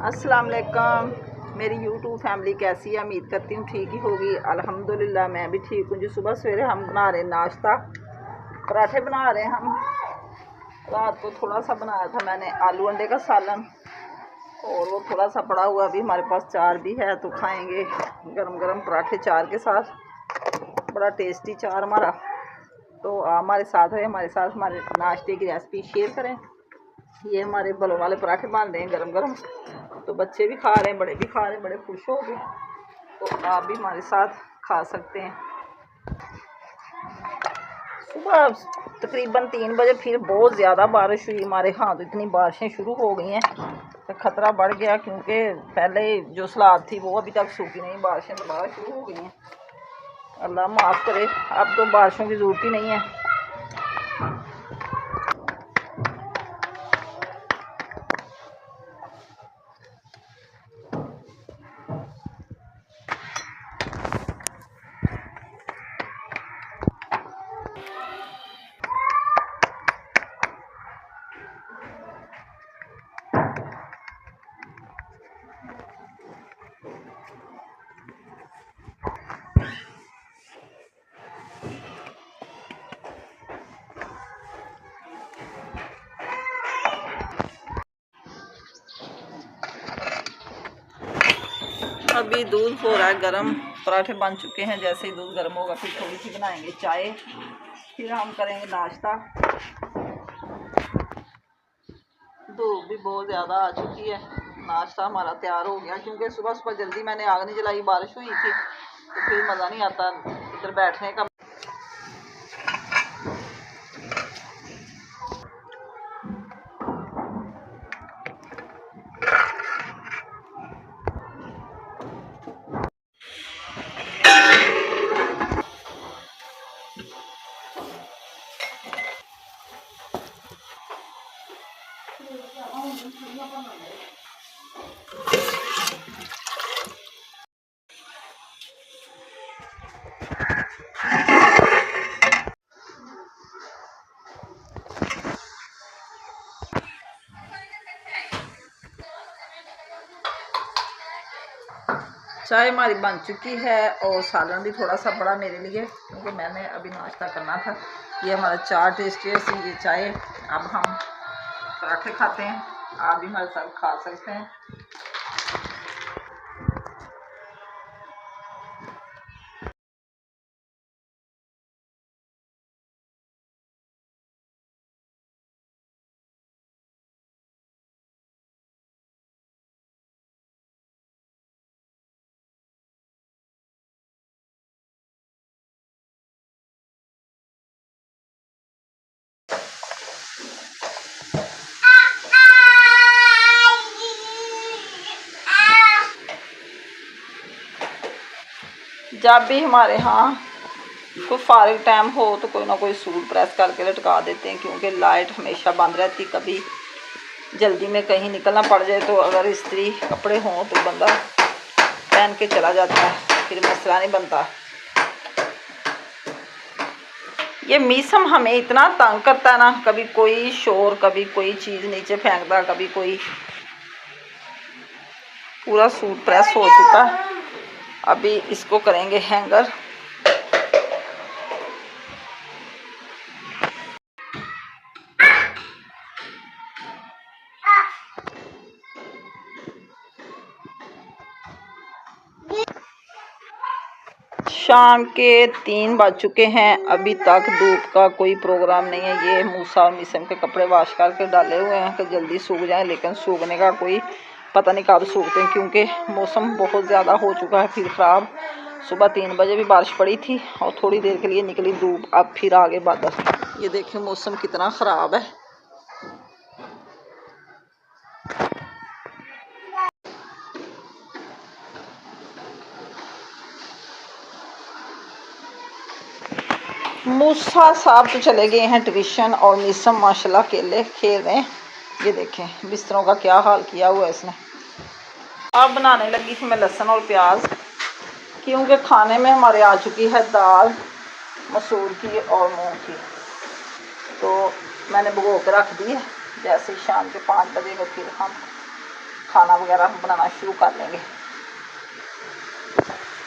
अस्सलाम वालेकुम। मेरी यूट्यूब फैमिली कैसी है? उम्मीद करती हूँ ठीक ही होगी। अल्हम्दुलिल्लाह मैं भी ठीक हूँ जी। सुबह सवेरे हम बना रहे नाश्ता, पराठे बना रहे हैं हम। रात को थोड़ा सा बनाया था मैंने आलू अंडे का सालन, और वो थोड़ा सा पड़ा हुआ अभी हमारे पास चार भी है, तो खाएंगे गरम गरम पराठे चार के साथ। बड़ा टेस्टी चार हमारा। तो हमारे साथ है, हमारे साथ हमारे नाश्ते की रेसिपी शेयर करें। ये हमारे बलों वाले पराठे बन रहे हैं गरम गरम, तो बच्चे भी खा रहे हैं, बड़े भी खा रहे हैं, बड़े खुश हो गए। तो आप भी हमारे साथ खा सकते हैं। सुबह तकरीबन 3 बजे फिर बहुत ज़्यादा बारिश हुई हमारे यहाँ, तो इतनी बारिशें शुरू हो गई हैं तो ख़तरा बढ़ गया, क्योंकि पहले जो सैलाब थी वो अभी तक सूखी नहीं, बारिशें दोबारा शुरू हो गई हैं। अल्लाह माफ़ करे, अब तो बारिशों की ज़रूरत ही नहीं है। अभी दूध हो रहा है गरम, पराठे बन चुके हैं। जैसे ही दूध गर्म होगा फिर थोड़ी सी बनाएंगे चाय, फिर हम करेंगे नाश्ता। धूप भी बहुत ज़्यादा आ चुकी है। नाश्ता हमारा तैयार हो गया, क्योंकि सुबह सुबह जल्दी मैंने आग नहीं जलाई, बारिश हुई थी, तो फिर मज़ा नहीं आता इधर बैठने का। चाय हमारी बन चुकी है, और सालन भी थोड़ा सा बड़ा मेरे लिए, क्योंकि मैंने अभी नाश्ता करना था। ये हमारा चार टेस्टी है ये चाय। अब हम पराठे खाते हैं, आप भी हमारे साथ खा सकते हैं। जब भी हमारे यहाँ कोई फारिग टाइम हो तो कोई ना कोई सूट प्रेस करके लटका देते हैं, क्योंकि लाइट हमेशा बंद रहती। कभी जल्दी में कहीं निकलना पड़ जाए तो अगर इस्त्री कपड़े हों तो बंदा पहन के चला जाता है, फिर मसला नहीं बनता। ये मौसम हमें इतना तंग करता है ना, कभी कोई शोर, कभी कोई चीज़ नीचे फेंकता, कभी कोई। पूरा सूट प्रेस हो चुका है, अभी इसको करेंगे हैंगर। शाम के 3 बज चुके हैं, अभी तक धूप का कोई प्रोग्राम नहीं है। ये मूसा और मिसम के कपड़े वॉश करके डाले हुए हैं कि जल्दी सूख जाएं, लेकिन सूखने का कोई पता नहीं कब सूखते हैं, क्योंकि मौसम बहुत ज़्यादा हो चुका है फिर ख़राब। सुबह 3 बजे भी बारिश पड़ी थी, और थोड़ी देर के लिए निकली धूप, अब फिर आगे बादल। ये देखिए मौसम कितना ख़राब है। मूसा साहब तो चले गए हैं ट्यूशन और मीसम माशाल्लाह अकेले खेल रहे हैं। ये देखें बिस्तरों का क्या हाल किया हुआ है इसने। अब बनाने लगी थी मैं लहसुन और प्याज, क्योंकि खाने में हमारे आ चुकी है दाल मसूर की और मूंग की, तो मैंने भिगो के रख दी है। जैसे शाम के 5 बजे में फिर हम खाना वगैरह बनाना शुरू कर लेंगे।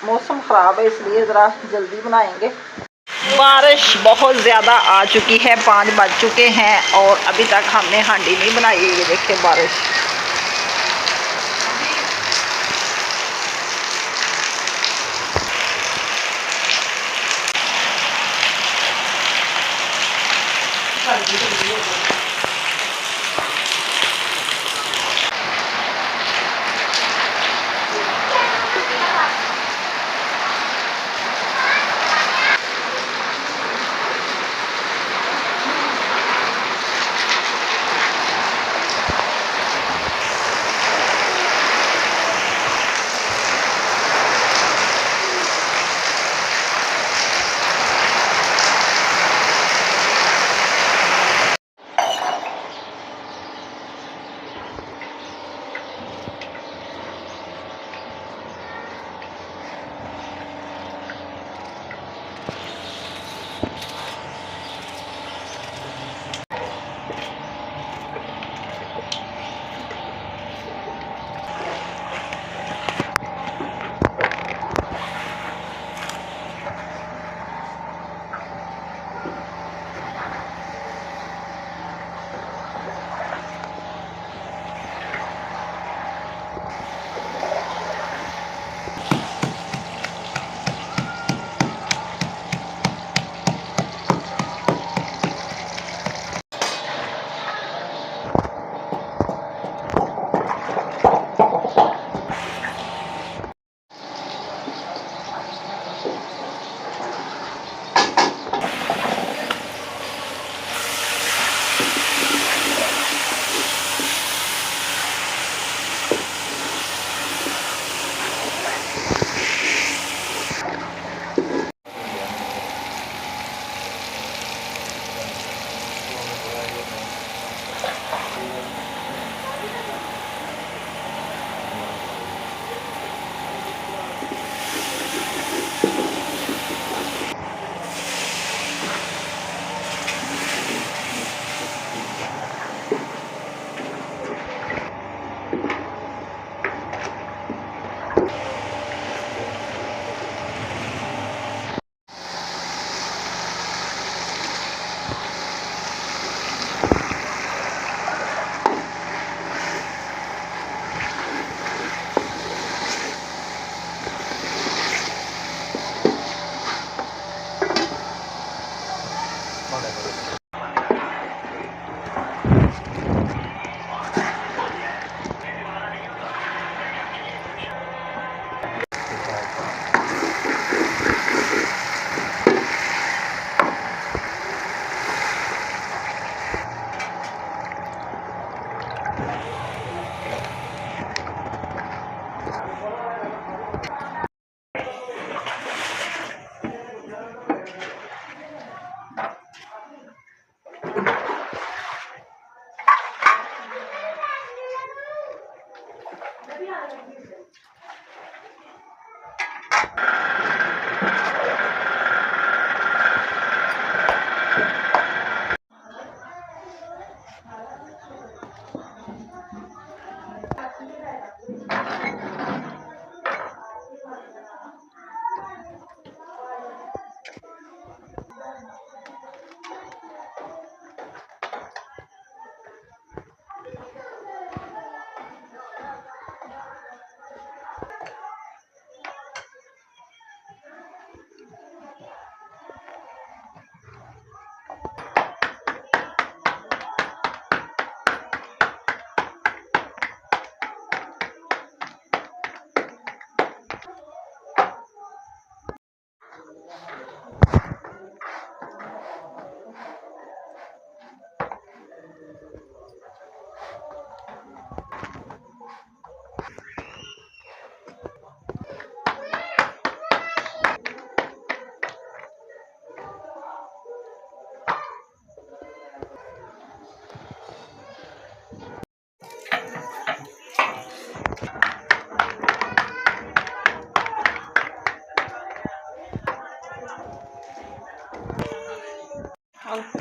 मौसम ख़राब है इसलिए ज़रा जल्दी बनाएंगे। बारिश बहुत ज़्यादा आ चुकी है, 5 बज चुके हैं और अभी तक हमने हांडी नहीं बनाई। ये देखिए बारिश। रोटी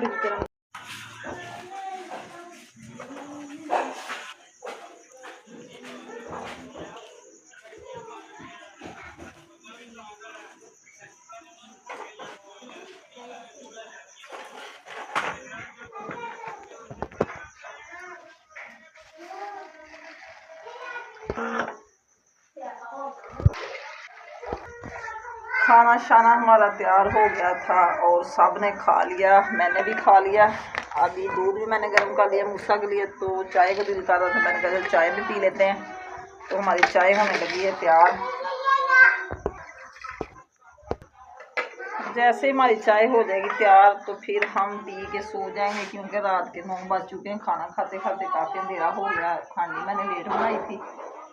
की तरह खाना शाना हमारा तैयार हो गया था और सब ने खा लिया, मैंने भी खा लिया। अभी दूध भी मैंने गर्म कर लिया मूसा के लिए, तो चाय का दिल कर रहा था, मैंने कहा चाय भी पी लेते हैं। तो हमारी चाय होने लगी है तैयार। जैसे ही हमारी चाय हो जाएगी तैयार तो फिर हम पी के सो जाएंगे, क्योंकि रात के 9 बज चुके हैं। खाना खाते खाते काफ़ी अंधेरा हो गया। हांडी मैंने लेट बनाई थी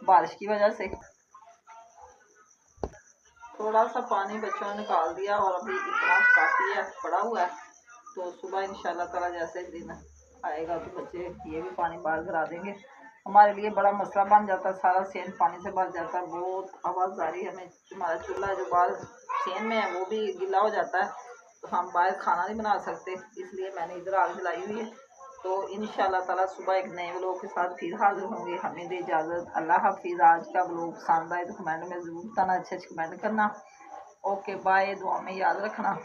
बारिश की वजह से। थोड़ा सा पानी बच्चों ने निकाल दिया और अभी इतना काफ़ी है पड़ा हुआ है। तो सुबह इंशाल्लाह ताला जैसे दिन आएगा तो बच्चे ये भी पानी बाहर करा देंगे। हमारे लिए बड़ा मसला बन जाता है, सारा सेन पानी से भर जाता है, बहुत आवाज़दारी हमें। हमारा चूल्हा जो बाहर सेन में है वो भी गीला हो जाता है, तो हम बाहर खाना नहीं बना सकते, इसलिए मैंने इधर आग जलाई हुई है। तो इंशाल्लाह ताला सुबह एक नए व्लॉग के साथ फिर हाजिर होंगे। हमें दे इजाज़त, अल्लाह हाफिज़। आज का व्लॉग पसंद आए तो कमेंट में ज़रूर बताना, अच्छे अच्छे कमेंट करना। ओके बाय, दुआ में याद रखना।